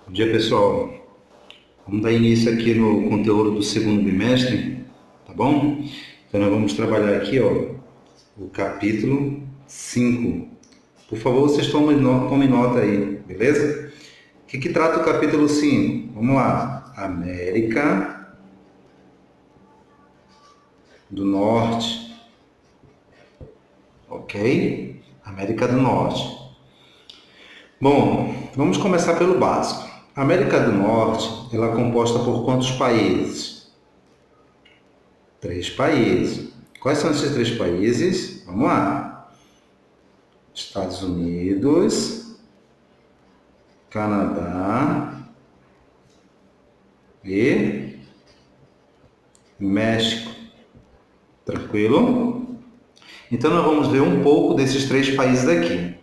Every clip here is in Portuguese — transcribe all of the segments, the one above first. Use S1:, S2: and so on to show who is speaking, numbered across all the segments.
S1: Bom dia, pessoal. Vamos dar início aqui no conteúdo do segundo bimestre, tá bom? Então, nós vamos trabalhar aqui, o capítulo 5. Por favor, vocês tomem nota aí, beleza? O que trata o capítulo 5? Vamos lá. América do Norte. Ok? América do Norte. Bom, vamos começar pelo básico. A América do Norte, ela é composta por quantos países? 3 países. Quais são esses 3 países? Vamos lá. Estados Unidos, Canadá e México. Tranquilo? Então, nós vamos ver um pouco desses 3 países aqui.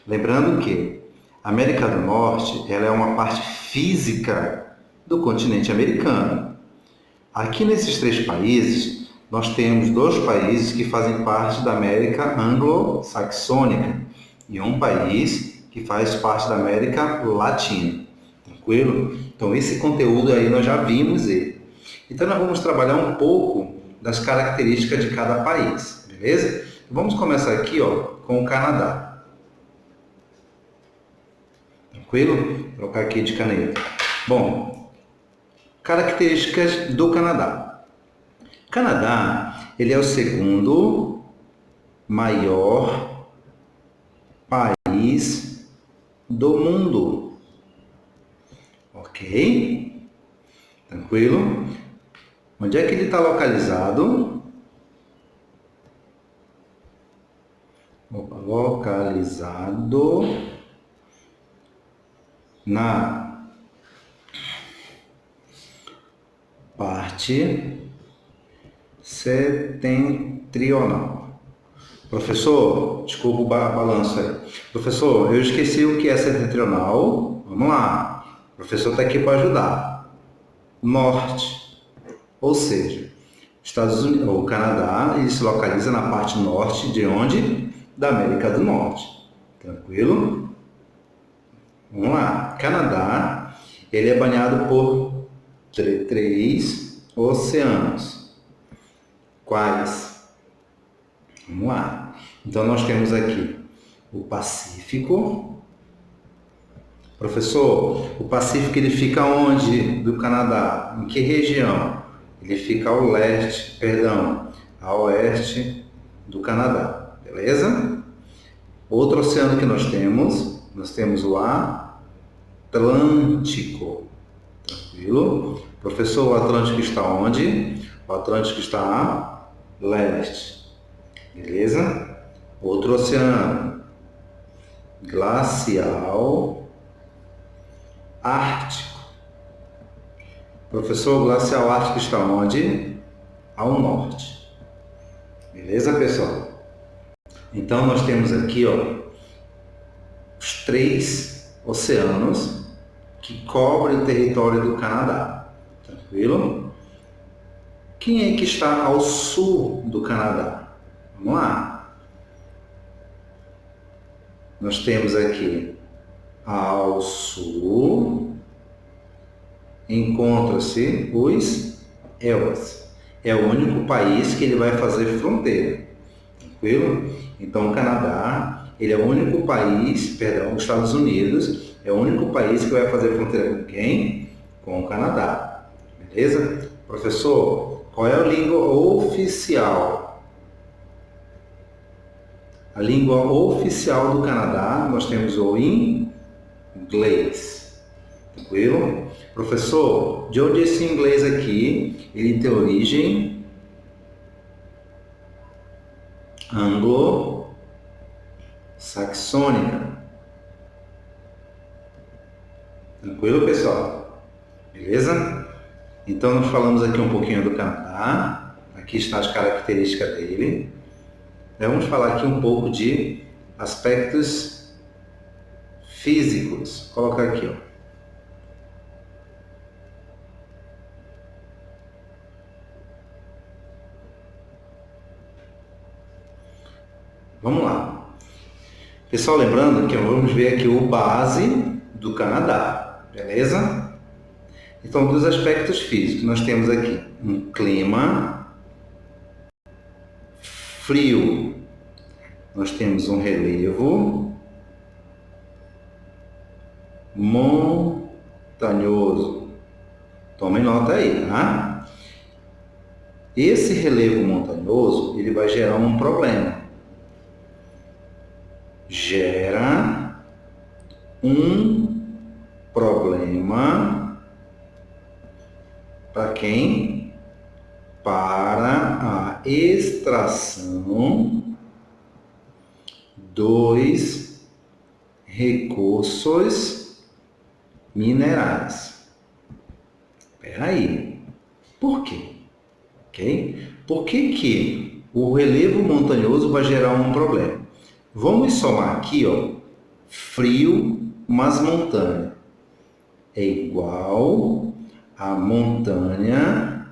S1: Lembrando que a América do Norte, ela é uma parte física do continente americano. Aqui nesses 3 países, nós temos 2 países que fazem parte da América anglo-saxônica e um país que faz parte da América Latina. Tranquilo? Então, esse conteúdo aí nós já vimos ele. Então, nós vamos trabalhar um pouco das características de cada país, beleza? Vamos começar aqui, com o Canadá. Tranquilo? Vou trocar aqui de caneta. Bom, características do Canadá. Canadá, ele é o segundo maior país do mundo. Ok? Tranquilo? Onde é que ele está localizado? Localizado na parte setentrional. Professor, desculpa o balanço aí. Professor, eu esqueci o que é setentrional. Vamos lá. O professor está aqui para ajudar. Norte. Ou seja, Estados Unidos, ou Canadá, ele se localiza na parte norte de onde? Da América do Norte. Tranquilo? Vamos lá. Canadá, ele é banhado por 3 oceanos. Quais? Vamos lá. Então, nós temos aqui o Pacífico. Professor, o Pacífico ele fica onde do Canadá? Em que região? Ele fica ao leste, a oeste do Canadá. Beleza? Outro oceano que nós temos o Atlântico. Tranquilo? Professor, o Atlântico está onde? O Atlântico está a leste. Beleza? Outro oceano. Glacial Ártico. Professor, o glacial ártico está onde? Ao norte. Beleza, pessoal? Então, nós temos aqui, os 3 oceanos que cobrem o território do Canadá. Tranquilo? Quem é que está ao sul do Canadá? Vamos lá. Nós temos aqui ao sul, encontra-se os Elwes. É o único país que ele vai fazer fronteira. Tranquilo? Então, o Canadá, ele é o único país, os Estados Unidos, é o único país que vai fazer fronteira com quem? Com o Canadá. Beleza? Professor, qual é a língua oficial? A língua oficial do Canadá, nós temos o inglês. Tranquilo? Professor, de onde esse inglês aqui? Ele tem origem anglo-saxônica. Tranquilo, pessoal? Beleza? Então, nós falamos aqui um pouquinho do Canadá. Aqui estão as características dele. Vamos falar aqui um pouco de aspectos físicos. Vou colocar aqui, Vamos lá. Pessoal, lembrando que vamos ver aqui o base do Canadá. beleza? Então, dos aspectos físicos, nós temos aqui um clima frio, nós temos um relevo montanhoso. Tomem nota aí, tá? Esse relevo montanhoso, ele vai gerar um problema. Gera um problema para quem? Para a extração dos recursos minerais. Espera aí. Por quê? Ok? Por que o relevo montanhoso vai gerar um problema? Vamos somar aqui, ó, frio mais montanha é igual a montanha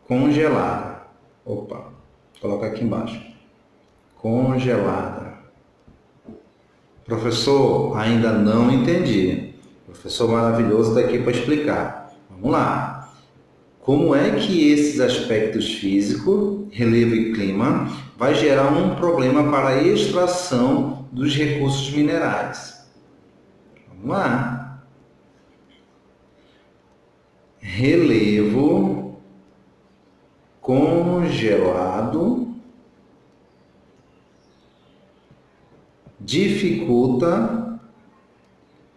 S1: congelada. Opa, vou colocar aqui embaixo. Congelada. Professor, ainda não entendi. O professor maravilhoso está aqui para explicar. Vamos lá. Como é que esses aspectos físicos, relevo e clima, vai gerar um problema para a extração dos recursos minerais? Vamos lá. Relevo congelado dificulta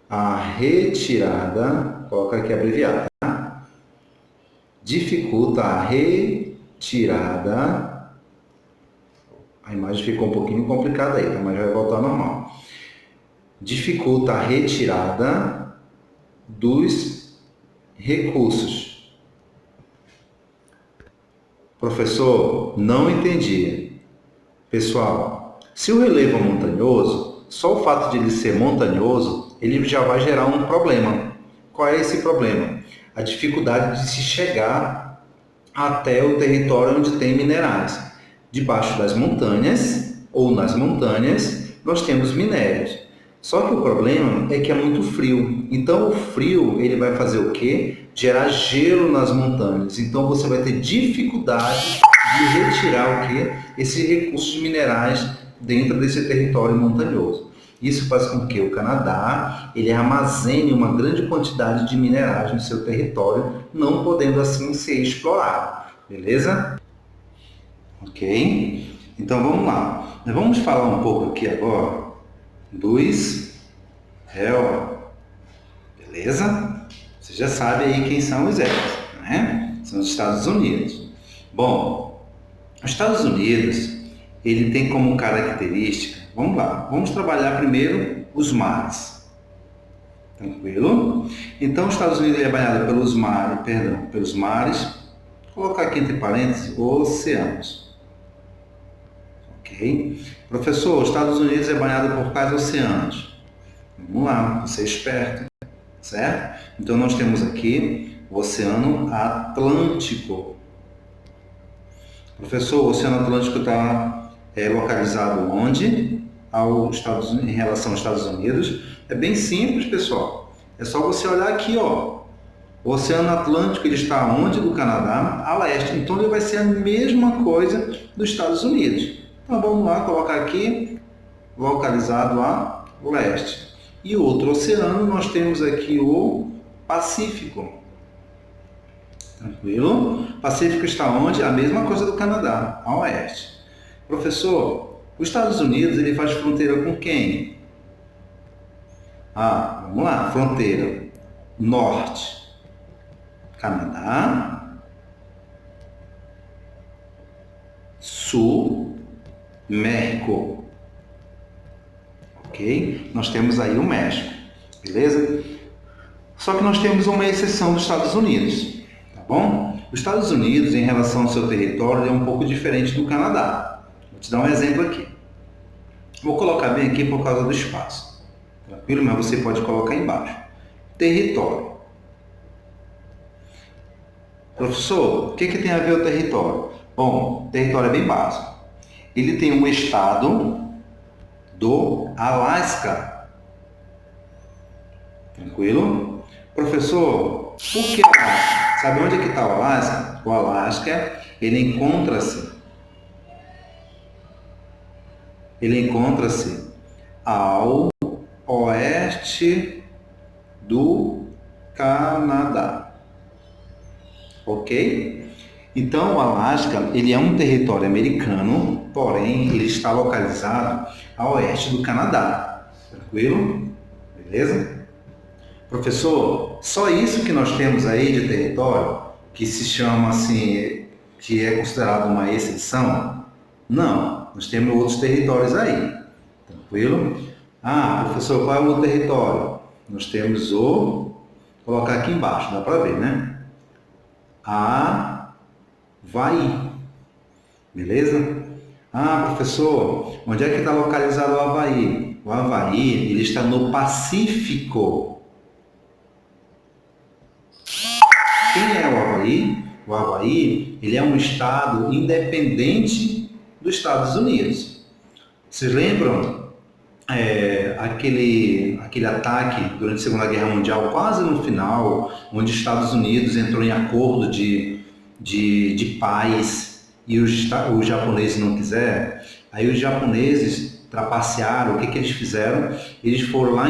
S1: a retirada, coloca aqui abreviado, tá? Dificulta a retirada. A imagem ficou um pouquinho complicada aí, tá? Mas vai voltar ao normal. Dificulta a retirada dos recursos. Professor, não entendi. Pessoal, se o relevo é montanhoso, só o fato de ele ser montanhoso, ele já vai gerar um problema. Qual é esse problema? A dificuldade de se chegar até o território onde tem minerais. Debaixo das montanhas, ou nas montanhas, nós temos minérios. Só que o problema é que é muito frio. Então, o frio, ele vai fazer o quê? Gerar gelo nas montanhas. Então, você vai ter dificuldade de retirar o quê? Esses recursos minerais dentro desse território montanhoso. Isso faz com que o Canadá ele armazene uma grande quantidade de minerais no seu território, não podendo assim ser explorado. Beleza? Ok? Então vamos lá. Nós vamos falar um pouco aqui agora dos réus. Beleza? Você já sabe aí quem são os réus, né? São os Estados Unidos. Bom, os Estados Unidos ele tem como característica, vamos lá, vamos trabalhar primeiro os mares. Tranquilo? Então, os Estados Unidos é banhado pelos mares, vou colocar aqui entre parênteses, oceanos. Ok? Professor, os Estados Unidos é banhado por quais oceanos? Vamos lá, você é esperto, certo? Então, nós temos aqui o Oceano Atlântico. Professor, o Oceano Atlântico está localizado onde? Em relação aos Estados Unidos? É bem simples, pessoal. É só você olhar aqui, ó. O Oceano Atlântico ele está onde? Do Canadá a leste. Então ele vai ser a mesma coisa dos Estados Unidos. Então vamos lá, colocar aqui, localizado a leste. E outro oceano, nós temos aqui o Pacífico. Tranquilo? O Pacífico está onde? A mesma coisa do Canadá, a oeste. Professor, os Estados Unidos ele faz fronteira com quem? Vamos lá, fronteira norte, Canadá, sul, México. Ok? Nós temos aí o México, beleza? Só que nós temos uma exceção dos Estados Unidos, tá bom? Os Estados Unidos, em relação ao seu território, é um pouco diferente do Canadá. Vou te dar um exemplo aqui. Vou colocar bem aqui por causa do espaço. Tranquilo? Mas você pode colocar embaixo. Território. Professor, o que tem a ver o território? Bom, o território é bem básico. Ele tem um estado do Alasca. Tranquilo? Professor, por que Alasca? Sabe onde é que está o Alasca? O Alasca, ele encontra-se ao oeste do Canadá. Ok? Então, o Alasca, ele é um território americano, porém, ele está localizado a oeste do Canadá. Tranquilo? Beleza? Professor, só isso que nós temos aí de território, que se chama assim, que é considerado uma exceção? Não, nós temos outros territórios aí. Tranquilo? Ah, professor, qual é o outro território? Nós temos vou colocar aqui embaixo, dá para ver, né? Havaí. Beleza? Ah, professor, onde é que está localizado o Havaí? O Havaí, ele está no Pacífico. Quem é o Havaí? O Havaí, ele é um estado independente dos Estados Unidos. Vocês lembram aquele ataque durante a Segunda Guerra Mundial, quase no final, onde os Estados Unidos entrou em acordo de paz e os japoneses não quiseram? Aí os japoneses trapacearam, o que eles fizeram? Eles foram lá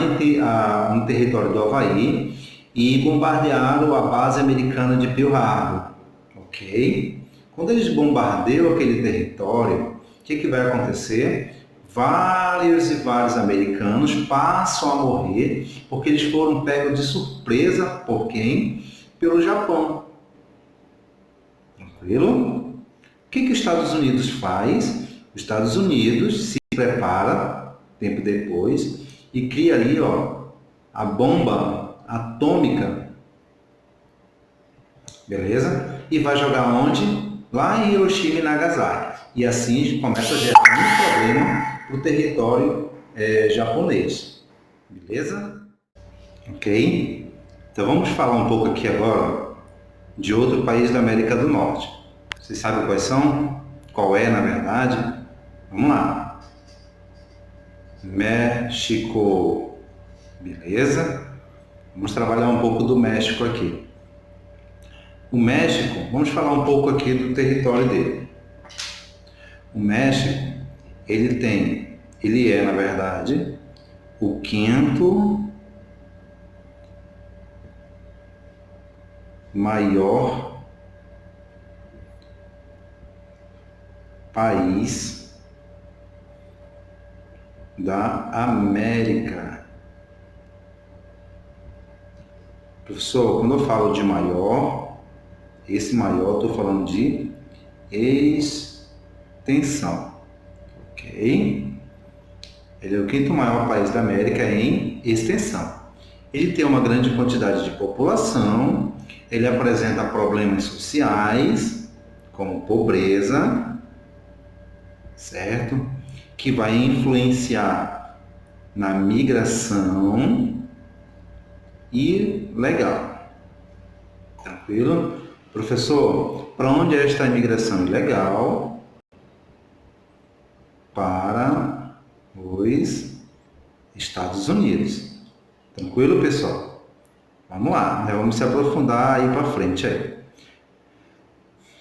S1: no território do Havaí e bombardearam a base americana de Pearl Harbor, ok? Quando eles bombardeiam aquele território, o que vai acontecer? Vários e vários americanos passam a morrer porque eles foram pegos de surpresa por quem? Pelo Japão. Tranquilo? O que os Estados Unidos faz? Os Estados Unidos se prepara, tempo depois, e cria ali a bomba atômica, beleza? E vai jogar onde? Lá em Hiroshima e Nagasaki. E assim começa a gerar um problema para o território japonês, beleza? Ok? Então vamos falar um pouco aqui agora de outro país da América do Norte. Vocês sabem quais são? Qual é, na verdade? Vamos lá. México. Beleza? Vamos trabalhar um pouco do México aqui. O México, vamos falar um pouco aqui do território dele. O México, ele é, na verdade, o quinto maior país da América. Professor, quando eu falo de maior, esse maior, estou falando de extensão, ok? Ele é o quinto maior país da América em extensão. Ele tem uma grande quantidade de população, ele apresenta problemas sociais, como pobreza, certo? Que vai influenciar na migração e legal. Tranquilo? Professor, para onde é esta imigração ilegal? Para os Estados Unidos. Tranquilo, pessoal? Vamos lá, vamos se aprofundar aí para frente aí.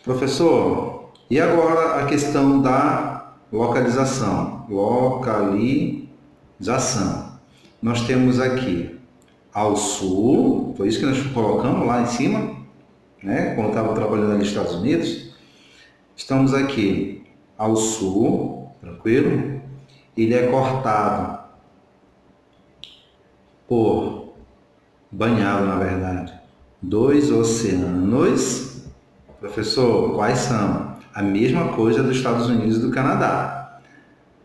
S1: Professor, e agora a questão da localização? Localização. Nós temos aqui ao sul, foi isso que nós colocamos lá em cima, né? Quando estava trabalhando ali nos Estados Unidos. Estamos aqui ao sul, tranquilo? Ele é cortado banhado, na verdade, dois oceanos. Professor, quais são? A mesma coisa dos Estados Unidos e do Canadá.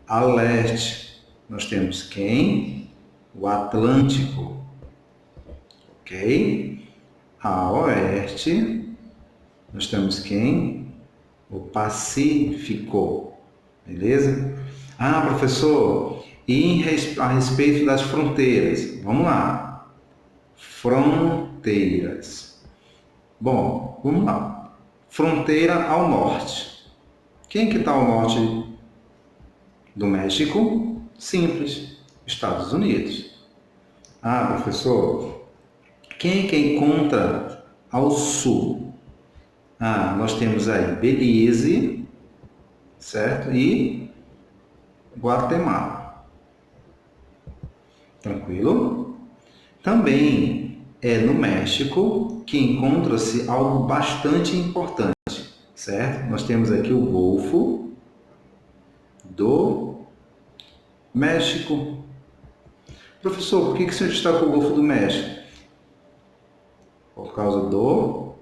S1: A leste, nós temos quem? O Atlântico, ok? A oeste, nós temos quem? O Pacífico, beleza? Ah, professor, e a respeito das fronteiras? Vamos lá. Fronteiras. Bom, vamos lá. Fronteira ao norte. Quem que está ao norte do México? Simples. Estados Unidos. Ah, professor, quem é que encontra ao sul? Ah, nós temos aí Belize, certo? E Guatemala. Tranquilo? Também é no México que encontra-se algo bastante importante, certo? Nós temos aqui o Golfo do México. Professor, por que o senhor destaca o Golfo do México? Por causa do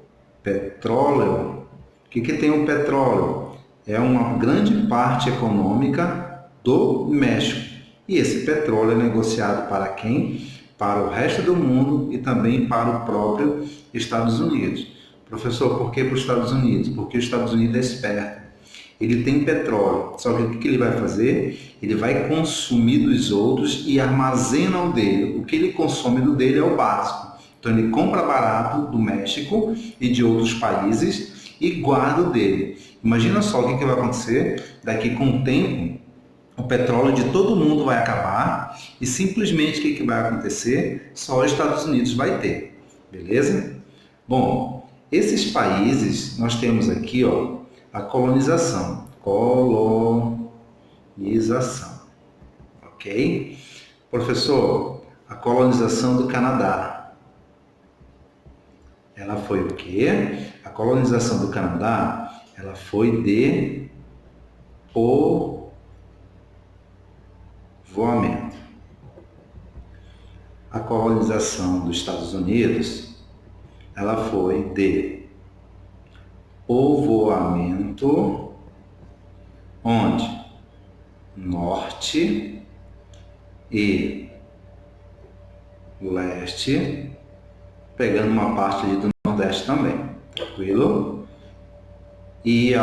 S1: petróleo. O que tem o petróleo? É uma grande parte econômica do México. E esse petróleo é negociado para quem? Para o resto do mundo e também para o próprio Estados Unidos. Professor, por que para os Estados Unidos? Porque os Estados Unidos é esperto. Ele tem petróleo, só que o que ele vai fazer? Ele vai consumir dos outros e armazena o dele. O que ele consome do dele é o básico. Então ele compra barato do México e de outros países e guarda o dele. Imagina só o que vai acontecer daqui com o tempo. O petróleo de todo mundo vai acabar e simplesmente o que vai acontecer? Só os Estados Unidos vai ter. Beleza? Bom, esses países, nós temos aqui, ó, a colonização. Colonização. Ok? Professor, a colonização do Canadá. Ela foi o quê? A colonização do Canadá, ela foi de povoamento. A colonização dos Estados Unidos, ela foi de povoamento, onde? Norte e leste, pegando uma parte ali do Nordeste também, tranquilo? E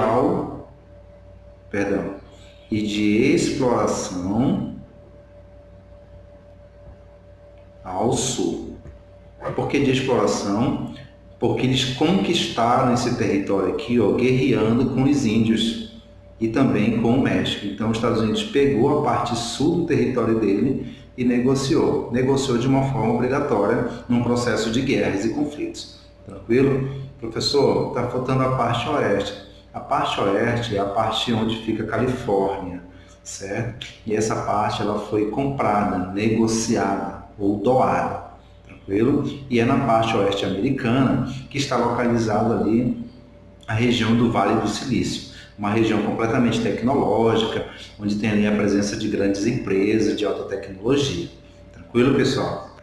S1: e de exploração ao sul. Por que de exploração? Porque eles conquistaram esse território aqui, ó, guerreando com os índios e também com o México. Então, os Estados Unidos pegou a parte sul do território dele e negociou. Negociou de uma forma obrigatória num processo de guerras e conflitos. Tranquilo? Professor, está faltando a parte oeste. A parte oeste é a parte onde fica a Califórnia, certo? E essa parte ela foi comprada, negociada ou doada. Tranquilo? E é na parte oeste americana que está localizado ali a região do Vale do Silício, uma região completamente tecnológica, onde tem ali a presença de grandes empresas de alta tecnologia. Tranquilo, pessoal?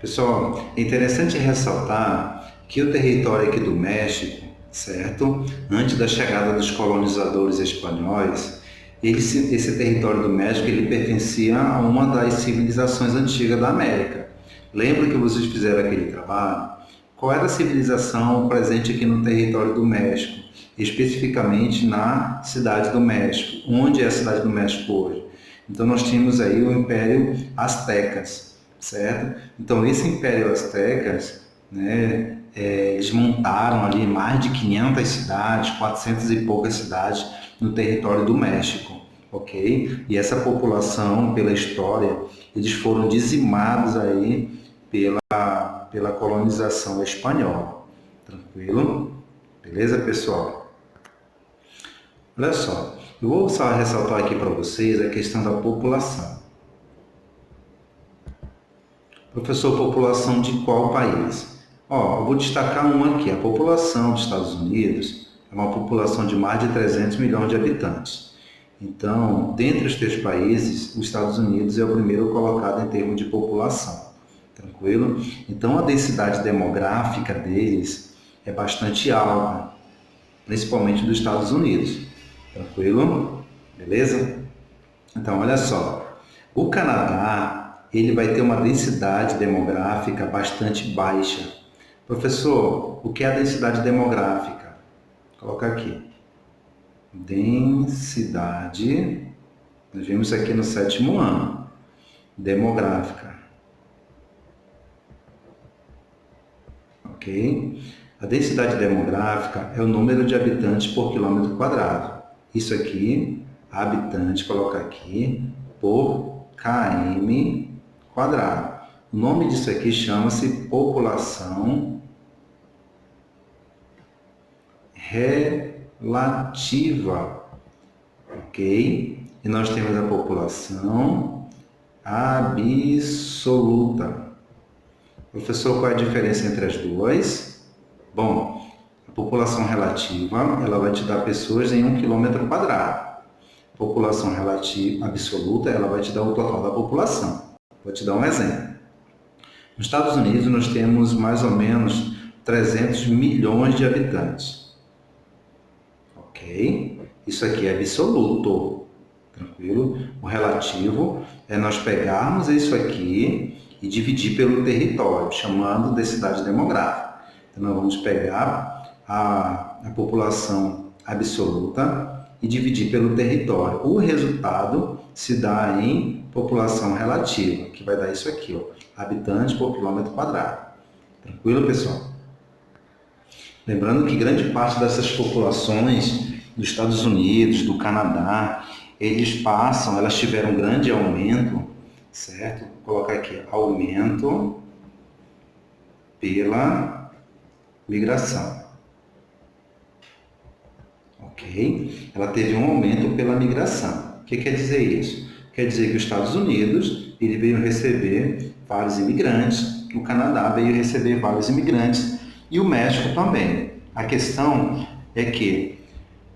S1: Pessoal, é interessante ressaltar que o território aqui do México, certo? Antes da chegada dos colonizadores espanhóis, esse território do México ele pertencia a uma das civilizações antigas da América. Lembra que vocês fizeram aquele trabalho? Qual era a civilização presente aqui no território do México? Especificamente na cidade do México. Onde é a cidade do México hoje? Então nós tínhamos aí o Império Aztecas, certo? Então esse Império Aztecas, né, eles montaram ali mais de 500 cidades, 400 e poucas cidades no território do México, ok? E essa população, pela história, eles foram dizimados aí pela colonização espanhola. Tranquilo? Beleza, pessoal? Olha só, eu vou só ressaltar aqui para vocês a questão da população. Professor, população de qual país? Ó, eu vou destacar uma aqui. A população dos Estados Unidos é uma população de mais de 300 milhões de habitantes. Então, dentre os três países, os Estados Unidos é o primeiro colocado em termos de população. Tranquilo? Então, a densidade demográfica deles é bastante alta, principalmente dos Estados Unidos. Tranquilo? Beleza? Então, olha só. O Canadá, ele vai ter uma densidade demográfica bastante baixa. Professor, o que é a densidade demográfica? Coloca aqui. Densidade, nós vimos isso aqui no 7º ano. Demográfica. Ok? A densidade demográfica é o número de habitantes por quilômetro quadrado. Isso aqui, habitante, coloca aqui, por km quadrado. O nome disso aqui chama-se população relativa, ok? E nós temos a população absoluta. Professor, qual é a diferença entre as duas? Bom, a população relativa, ela vai te dar pessoas em 1 km². A população relativa absoluta, ela vai te dar o total da população. Vou te dar um exemplo. Nos Estados Unidos, nós temos mais ou menos 300 milhões de habitantes. Ok? Isso aqui é absoluto. Tranquilo? O relativo é nós pegarmos isso aqui e dividir pelo território, chamando de densidade demográfica. Então, nós vamos pegar a população absoluta e dividir pelo território. O resultado se dá em população relativa, que vai dar isso aqui, ó, habitantes por km². Tranquilo, pessoal? Lembrando que grande parte dessas populações dos Estados Unidos, do Canadá, elas tiveram um grande aumento, certo? Vou colocar aqui, aumento pela migração. Ok? Ela teve um aumento pela migração. O que quer dizer isso? Quer dizer que os Estados Unidos ele veio receber vários imigrantes, o Canadá veio receber vários imigrantes e o México também. A questão é que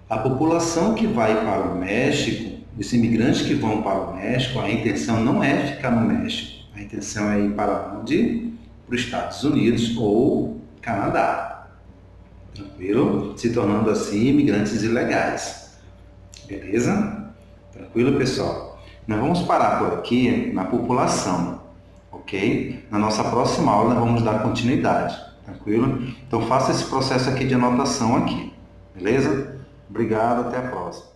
S1: a população que vai para o México, os imigrantes que vão para o México, a intenção não é ficar no México. A intenção é ir para onde? Para os Estados Unidos ou Canadá. Tranquilo? Se tornando assim imigrantes ilegais. Beleza? Tranquilo, pessoal? Nós vamos parar por aqui na população, ok? Na nossa próxima aula nós vamos dar continuidade. Tranquilo? Então faça esse processo aqui de anotação aqui. Beleza? Obrigado, até a próxima.